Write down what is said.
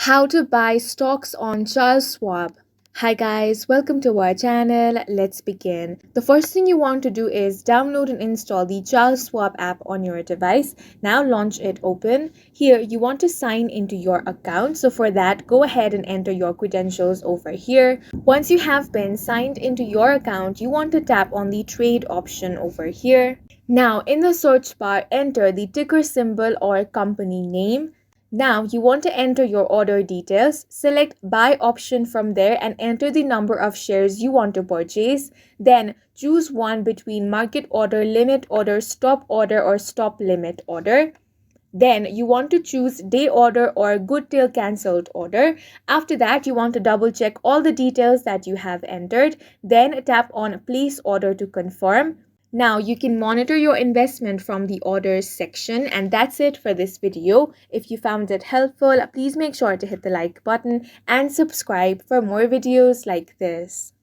How to buy stocks on Charles Schwab. Hi guys, welcome to our channel. Let's begin. The first thing you want to do is download and install the Charles Schwab app on your device. Now launch it open. Here you want to sign into your account. So for that, go ahead and enter your credentials over here. Once you have been signed into your account, you want to tap on the trade option over here. Now in the search bar, enter the ticker symbol or company name. Now you want to enter your order details, select buy option from there and enter the number of shares you want to purchase. Then choose one between market order, limit order, stop order or stop limit order. Then you want to choose day order or good till cancelled order. After that, you want to double check all the details that you have entered. Then tap on place order to confirm. Now you can monitor your investment from the orders section, and that's it for this video. If you found it helpful, please make sure to hit the like button and subscribe for more videos like this.